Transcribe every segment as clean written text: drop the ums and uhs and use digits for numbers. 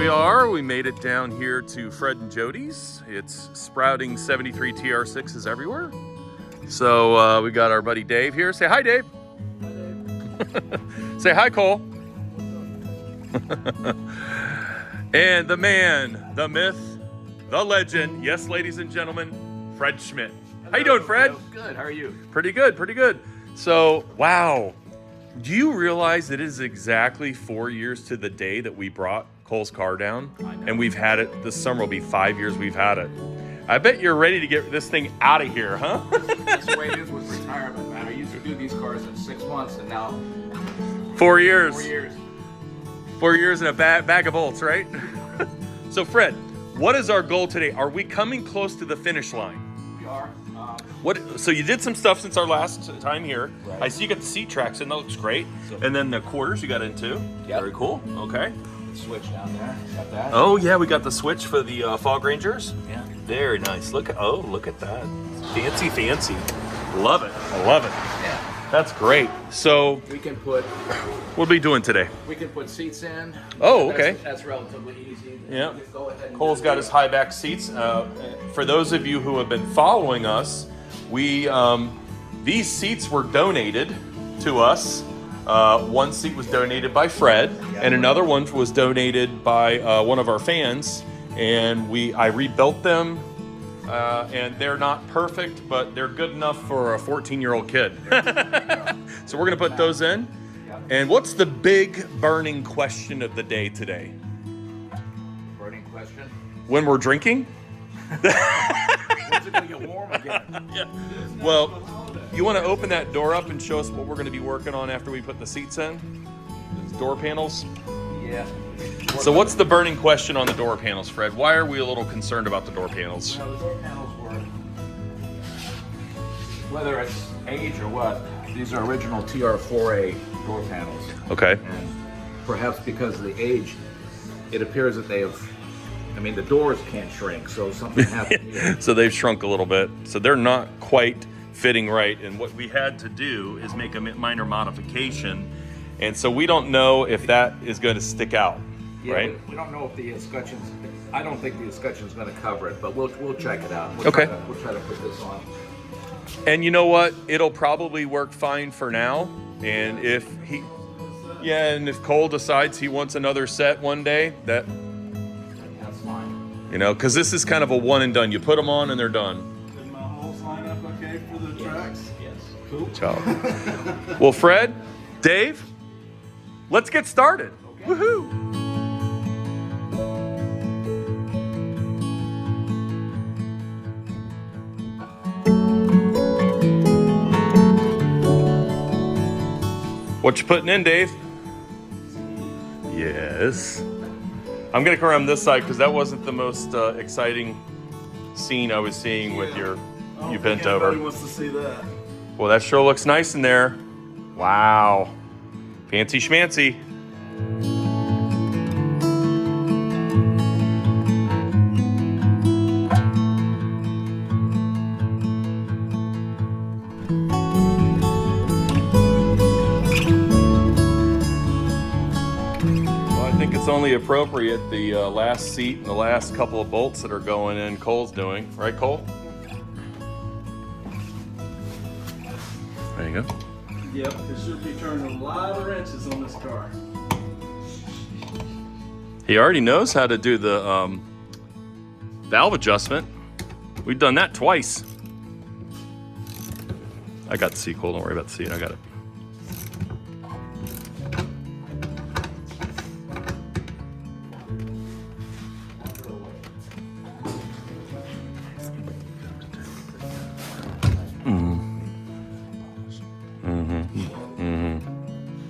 are. We made it down here to Fred and Jody's. It's sprouting 73 TR6s everywhere. So we got our buddy Dave here. Say hi, Dave. Hi, Dave. Say hi, Cole. And the man, the myth, the legend, yes, ladies and gentlemen, Fred Schmidt. Hello. How you doing, Fred? Good. How are you? Pretty good, pretty good. So, wow. Do you realize it is exactly 4 years to the day that we brought Cole's car down? I know. And we've had it, this summer will be 5 years we've had it. I bet you're ready to get this thing out of here, huh? That's the way it is with retirement, man. I used to do these cars in 6 months, and now 4 years. 4 years. 4 years and a bag of bolts, right? So Fred, what is our goal today? Are we coming close to the finish line? We are. So you did some stuff since our last time here. Right. I see you got the seat tracks in, that looks great. And then the quarters you got into. Yep. Very cool, okay. Switch down there, got that. Oh yeah, we got the switch for the fog rangers. Yeah. Very nice, look at that. Fancy, fancy. Love it, I love it. Yeah. That's great. So, We can put what are we doing today? seats in. Oh, okay. That's relatively easy. Yeah. We can go ahead and Cole's got his high back seats. For those of you who have been following us, these seats were donated to us. One seat was donated by Fred, and another one was donated by one of our fans. And I rebuilt them, and they're not perfect, but they're good enough for a 14-year-old kid. So we're gonna put those in. And what's the big burning question of the day today? Burning question. When we're drinking? When's it gonna get warm again? Yeah. Well, you want to open that door up and show us what we're going to be working on after we put the seats in? These door panels. Yeah. So what's the burning question on the door panels, Fred? Why are we a little concerned about the door panels? The door panels were, whether it's age or what, these are original TR4A door panels. Okay. And perhaps because of the age, it appears that they have, the doors can't shrink, so something happened here. So they've shrunk a little bit. So they're not quite fitting right. And what we had to do is make a minor modification. And so we don't know if that is going to stick out, Yeah, right? We don't know if the escutcheon's, I don't think the escutcheon's going to cover it, but we'll check it out. Okay. We'll try to put this on. And you know what? It'll probably work fine for now. And if Cole decides he wants another set one day, That's fine. because this is kind of a one and done. You put them on and they're done. Did my holes line up okay for the tracks? Yes. Cool. Ciao. Well, Fred, Dave, let's get started. Okay. Woohoo! What you putting in, Dave? Yes. I'm gonna come around this side because that wasn't the most exciting scene I was seeing with you bent over. Everybody wants to see that. Well, that sure looks nice in there. Wow. Fancy schmancy. Well, I think it's only appropriate the last seat and the last couple of bolts that are going in Cole's doing. Right, Cole? There you go. Yep, it should be turning a lot of wrenches on this car. He already knows how to do the valve adjustment. We've done that twice. I got the seat, Cole. Don't worry about the seat. I got it.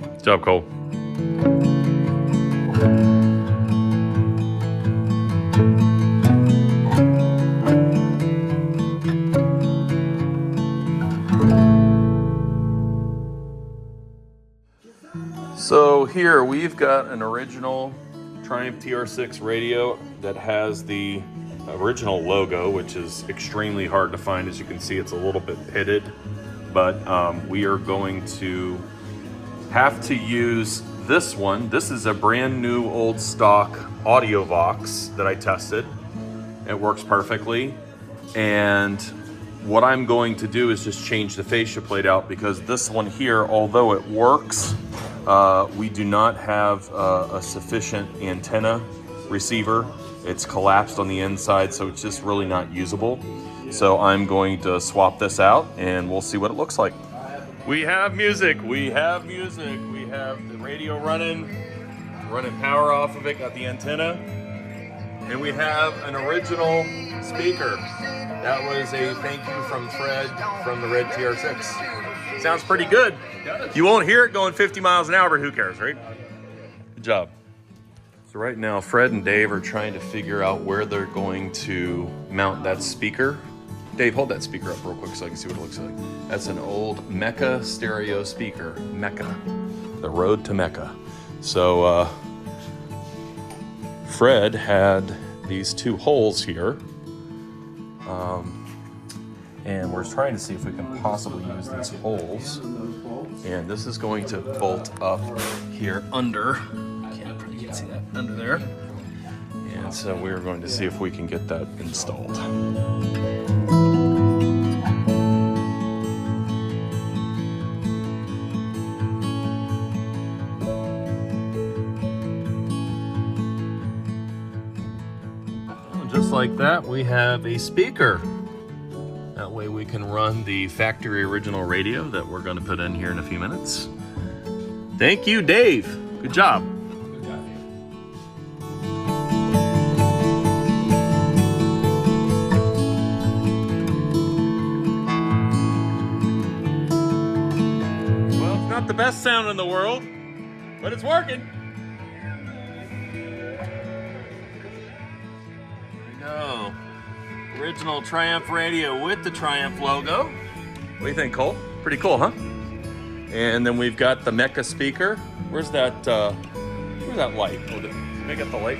Good job, Cole. So here we've got an original Triumph TR6 radio that has the original logo, which is extremely hard to find. As you can see, it's a little bit pitted, but we are going to have to use this one. This is a brand new old stock audio box that I tested. It works perfectly. And what I'm going to do is just change the fascia plate out, because this one here, although it works, we do not have a sufficient antenna receiver. It's collapsed on the inside, so it's just really not usable. So I'm going to swap this out and we'll see what it looks like. We have music, we have music. We have the radio running power off of it, got the antenna. And we have an original speaker. That was a thank you from Fred from the red TR6. Sounds pretty good. You won't hear it going 50 miles an hour, but who cares, right? Good job. So right now, Fred and Dave are trying to figure out where they're going to mount that speaker. Dave, hold that speaker up real quick so I can see what it looks like. That's an old Mecca stereo speaker. Mecca. The road to Mecca. So Fred had these two holes here. And we're trying to see if we can possibly use these holes. And this is going to bolt up here under. You can see that under there. And so we're going to see if we can get that installed. Just like that, we have a speaker. That way we can run the factory original radio that we're going to put in here in a few minutes. Thank you, Dave. Good job. Good job, Dave. Well, it's not the best sound in the world, but it's working. There we go. Original Triumph radio with the Triumph logo. What do you think, Cole? Pretty cool, huh? And then we've got the Mecca speaker. Where's that light? Oh, did I get the light?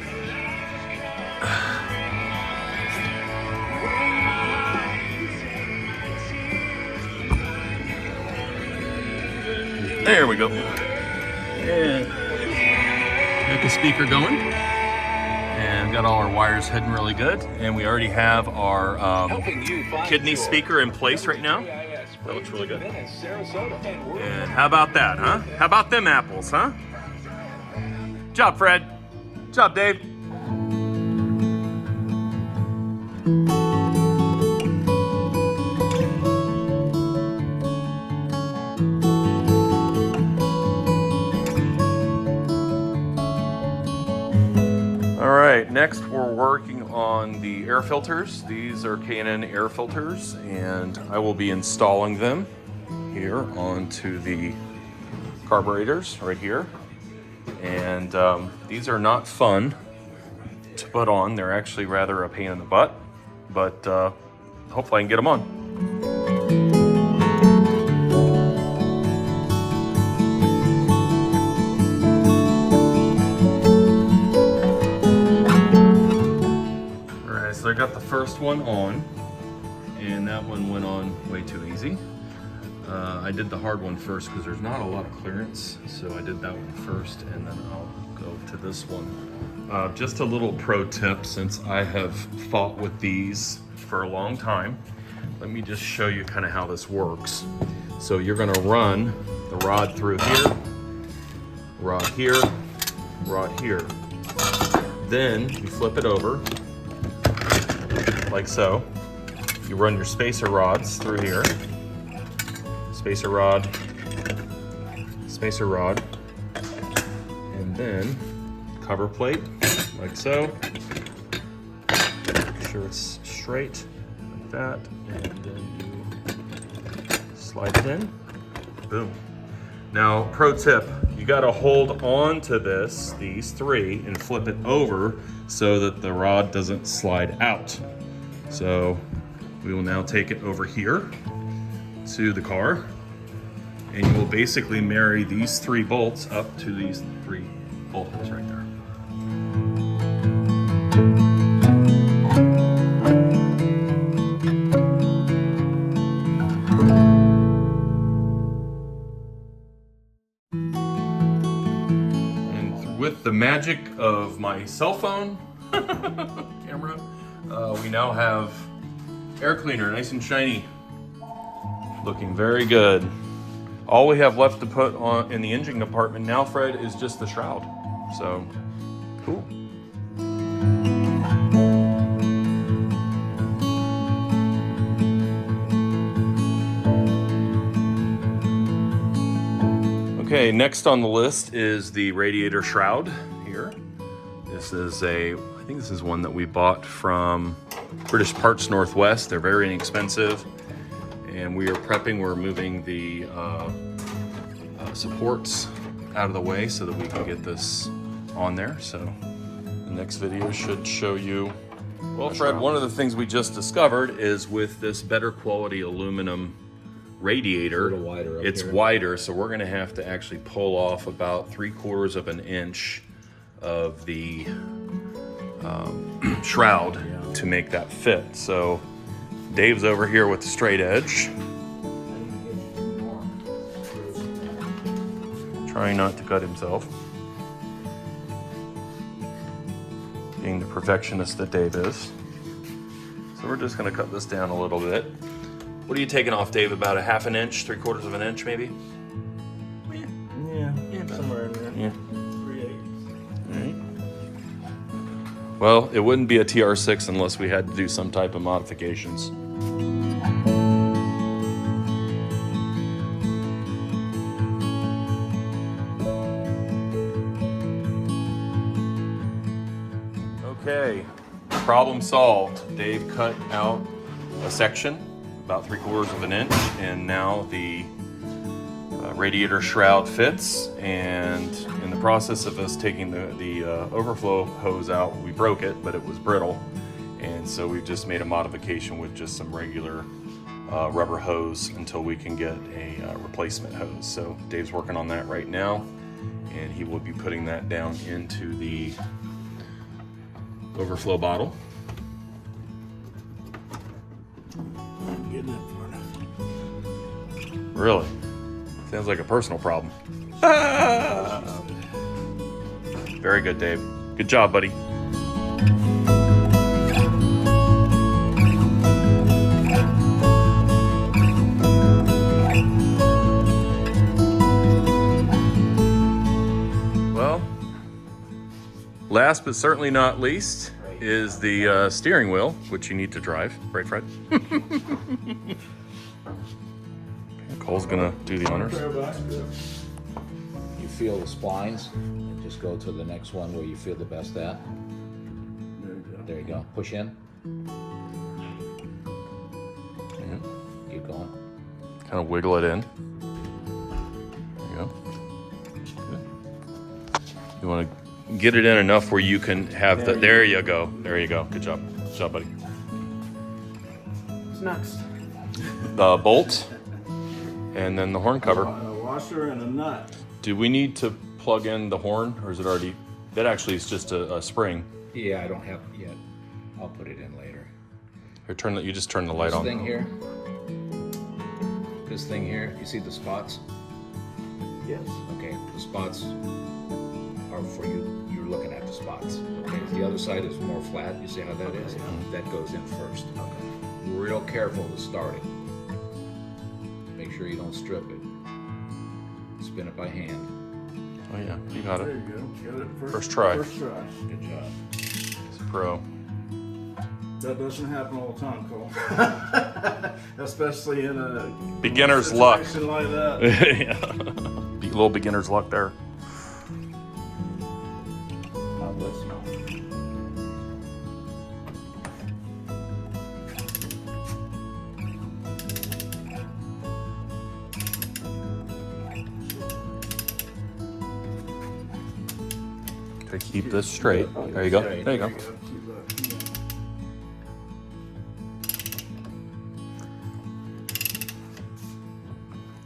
There we go. And Mecca speaker going. And got all our wires heading really good. And we already have our kidney speaker in place right now. That looks really good. And how about that, huh? How about them apples, huh? Good job, Fred. Good job, Dave. All right, next we're working on the air filters. These are K&N air filters, and I will be installing them here onto the carburetors right here. And these are not fun to put on. They're actually rather a pain in the butt, but hopefully I can get them on. So I got the first one on, and that one went on way too easy. I did the hard one first because there's not a lot of clearance, so I did that one first, and then I'll go to this one. Just a little pro tip, since I have fought with these for a long time, let me just show you kind of how this works. So you're gonna run the rod through here, rod here, rod here. Then you flip it over, like so. You run your spacer rods through here. Spacer rod, and then cover plate, like so. Make sure it's straight, like that, and then you slide it in. Boom. Now, pro tip, you gotta hold on to these three, and flip it over so that the rod doesn't slide out. So we will now take it over here to the car, and you will basically marry these three bolts up to these three bolt holes right there. with the magic of my cell phone camera, we now have air cleaner, nice and shiny. Looking very good. All we have left to put on in the engine compartment now, Fred, is just the shroud. So, cool. Okay, next on the list is the radiator shroud here. This is I think this is one that we bought from British Parts Northwest. They're very inexpensive. And we are prepping, we're moving the supports out of the way so that we can get this on there. So the next video should show you. Well, Fred, one of the things we just discovered is with this better quality aluminum radiator, It's a little wider up it's here. wider, so we're gonna have to actually pull off about 3/4 of an inch of the shroud to make that fit. So Dave's over here with the straight edge. Trying not to cut himself. Being the perfectionist that Dave is. So we're just gonna cut this down a little bit. What are you taking off, Dave? About a 1/2 inch, 3/4 of an inch, maybe? Yeah, somewhere in there. Yeah. 3/8. All right. Well, it wouldn't be a TR6 unless we had to do some type of modifications. Okay, problem solved. Dave cut out a section, about 3/4 of an inch, and now the radiator shroud fits. And in the process of us taking the overflow hose out, we broke it, but it was brittle. And so we've just made a modification with just some regular rubber hose until we can get a replacement hose. So Dave's working on that right now, and he will be putting that down into the overflow bottle. I'm getting it for now. Really? Sounds like a personal problem. Very good, Dave. Good job, buddy. Well, last but certainly not least is the steering wheel, which you need to drive. Right, Fred? Cole's gonna do the honors. You feel the splines, and just go to the next one where you feel the best at. There you go. There you go. Push in. Keep going. Kind of wiggle it in. There you go. Good. You want to get it in enough where you can have the. There you go. There you go. Good job. Good job, buddy. What's next? The bolt, and then the horn cover. A washer and a nut. Do we need to plug in the horn, or is it already? That actually is just a spring. Yeah, I don't have it yet. I'll put it in later. Here, you just turn the light This on. thing here. This thing here. You see the spots? Yes. Okay, the spots are for you. You're looking at the spots. Okay, the other side is more flat. You see how that is? That goes in first. Okay. Real careful to start it. Make sure you don't strip it. Spin it by hand. Oh yeah, you got There it. you go. Got it First try. First try. Good job. It's a pro. That doesn't happen all the time, Cole. Especially in a Beginner's luck. situation like that. Yeah. Little beginner's luck there. Now let's know. Okay, keep this straight. There you go. Straight. There you go. Keep that.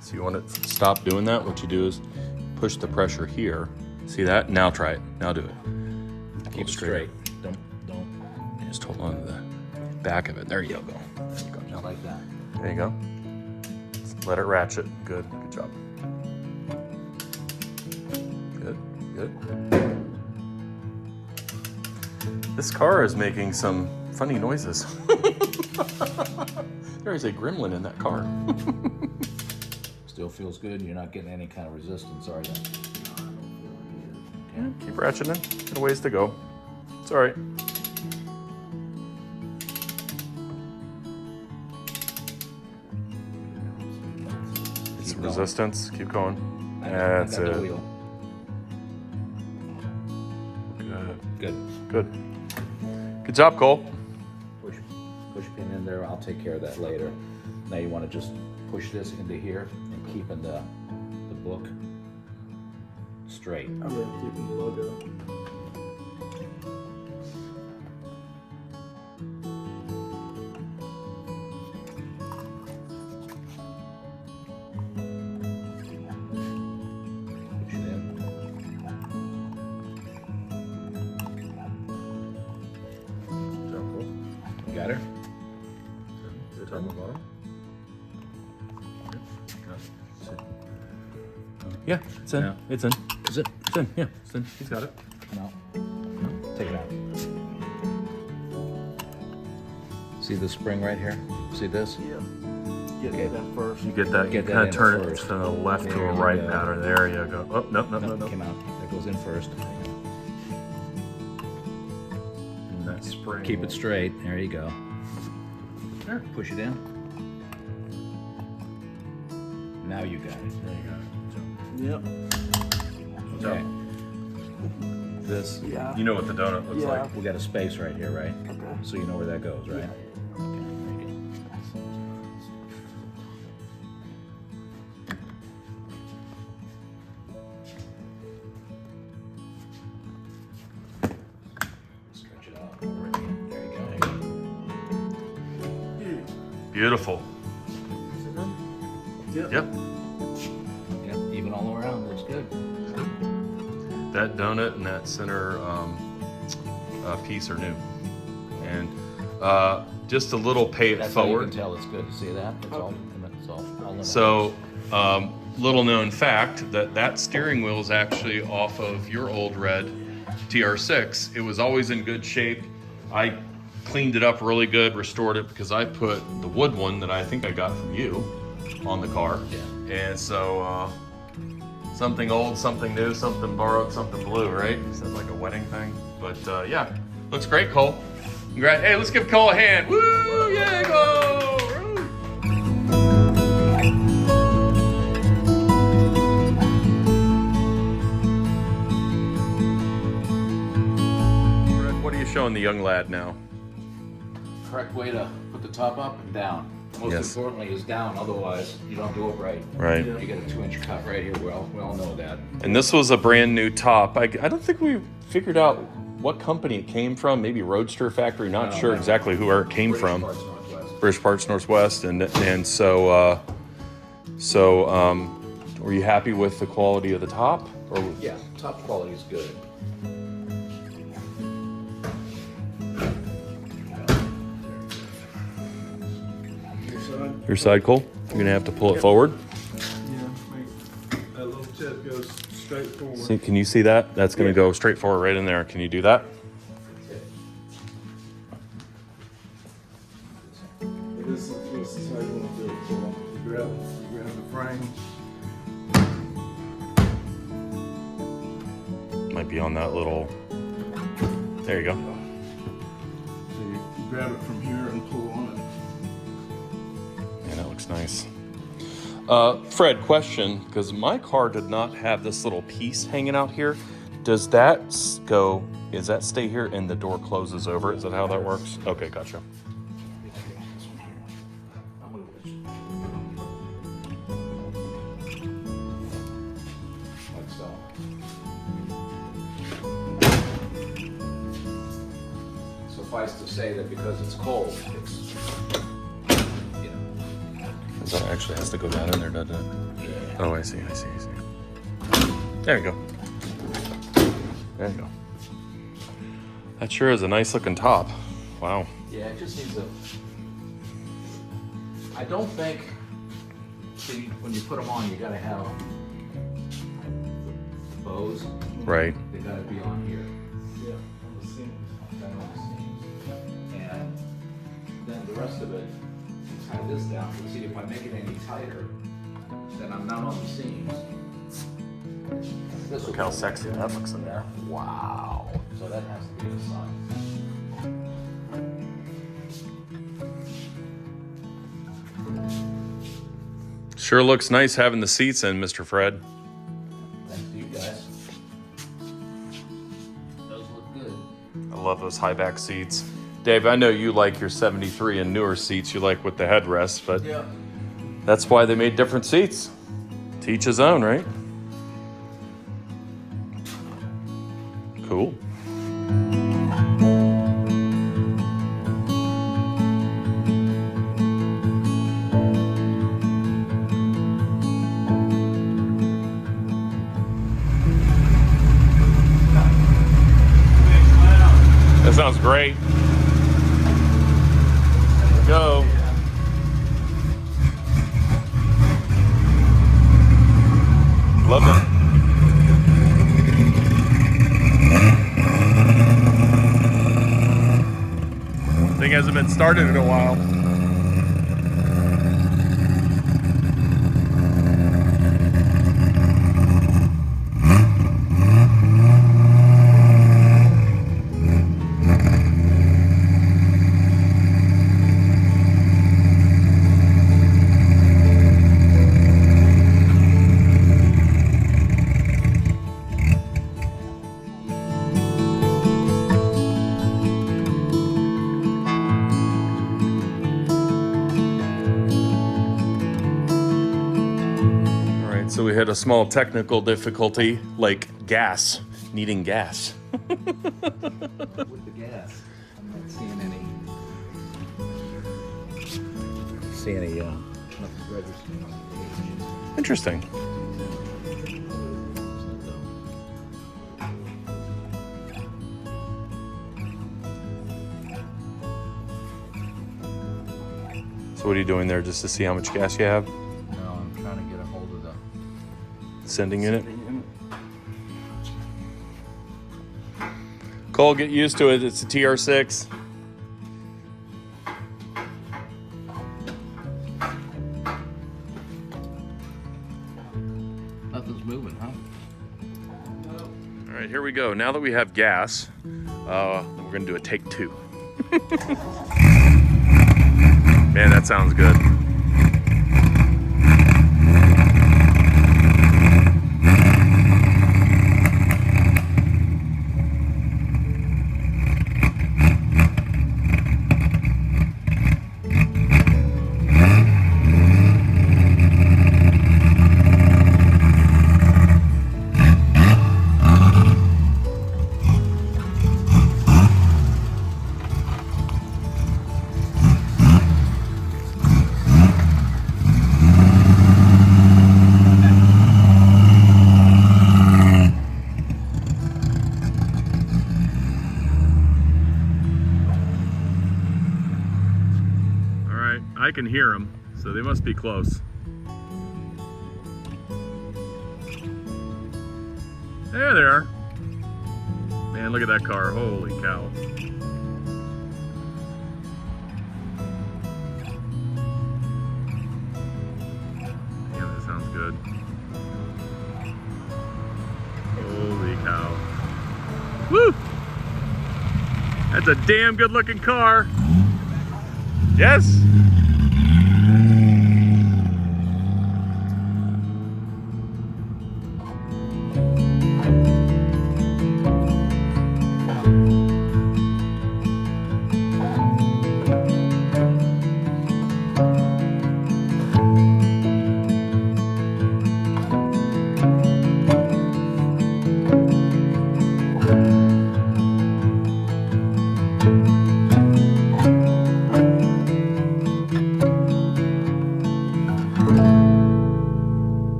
So you want to stop doing that? What you do is push the pressure here. See that? Now try it. Now do it. Keep it straight. Don't. Just hold on to the back of it. There you go. There you go. Not like that. There you go. Just let it ratchet. Good. Good job. Good. Good. This car is making some funny noises. There is a gremlin in that car. Still feels good. You're not getting any kind of resistance, are you? Yeah, keep ratcheting. Got a ways to go. It's all right. It's Keep resistance. Keep going. I That's got the it. wheel. Good. Good. Good. Good job, Cole. Push pin in there. I'll take care of that later. Now you want to just push this into here and keeping the book straight. I'm gonna keep the logo. Push it in. You got her? Top and bottom. Yeah, it's in. Yeah. It's in. Is it? It's in. Yeah, it's in. He's got it. No. Take it out. See the spring right here? See this? Yeah. Get Okay. that first. You get that. Get you that kind in of turn first. it to the left to There a you right go. pattern. There you go. Oh, no. No, came out. That goes in first. And that spring. Keep it straight. There you go. There. Push it in. Now you got it. There you go. Yep. Okay. This, Yeah. You know what the donut looks Yeah. like. we got a space right here, right? Okay. So you know where that goes, right? Okay, very good. Stretch it out. There you go. Beautiful. Yep. Yep. Yep, even all around, looks good. That donut and that center piece are new, and just a little pay it That's how you forward. can tell it's good. See that? It's all in it. So, little known fact that steering wheel is actually off of your old red TR6. It was always in good shape. I cleaned it up really good, restored it because I put the wood one that I think I got from you on the car. Yeah. And so, something old, something new, something borrowed, something blue, right? Sounds like a wedding thing. But yeah, looks great, Cole. Congrats. Hey, let's give Cole a hand. Woo! Yeah, go! Fred, what are you showing the young lad now? Correct way to put the top up and down. Most Yes. importantly is down, otherwise you don't do it right. Right. You get a 2-inch cut right here, we all know that. And this was a brand new top. I don't think we figured out what company it came from. Maybe Roadster Factory. Not sure exactly where it came from. British Parts Northwest. British Parts Northwest. And so were you happy with the quality of the top? Or Yeah, top quality is good. Your side. your side, Cole? You're gonna have to pull it forward. Yeah. Make that little tip goes straight forward. See, can you see that? That's gonna go straight forward right in there. Can you do that? This is how you want to do it. Pull. You grab the frame. Might be on that little. There you go. So you grab it from here and pull on it. Yeah, that looks nice. Fred, question, because my car did not have this little piece hanging out here. Does that go, does that stay here and the door closes over? Is that how that works? Okay, gotcha. Like so. Suffice to say that because it's cold, it's, you know, That actually has to go down in there, doesn't it? Oh, I see. There you go. There you go. That sure is a nice looking top. Wow. yeah, it just needs a. I don't think. See, when you put them on, you gotta have the bows. Right. They gotta be on here. Yeah. On the seam. Okay. the rest of it, tie this down. You see, if I make it any tighter, then I'm not on the seams. Look how sexy that looks in there. Wow. So that has to be the side. Sure looks nice having the seats in, Mr. Fred. Thanks to you guys. Those look good. I love those high back seats. Dave, I know you like your 73 and newer seats you like with the headrest, but Yeah. that's why they made different seats. To each his own, right? Cool. That sounds great. There we go. Love it. Thing hasn't been started in a while. So we had a small technical difficulty, like gas, needing gas. With the gas, I'm not seeing any nothing registering on the page. Interesting. So what are you doing there, just to see how much gas you have? No, I'm trying to get a hold of the Sending unit? Cole, get used to it. It's a TR6. Nothing's moving, huh? All right, here we go. Now that we have gas, we're gonna do a take two. Man, that sounds good. I can hear them, so they must be close. There they are. Man, look at that car. Holy cow. Damn, that sounds good. Holy cow. Woo! That's a damn good looking car. Yes.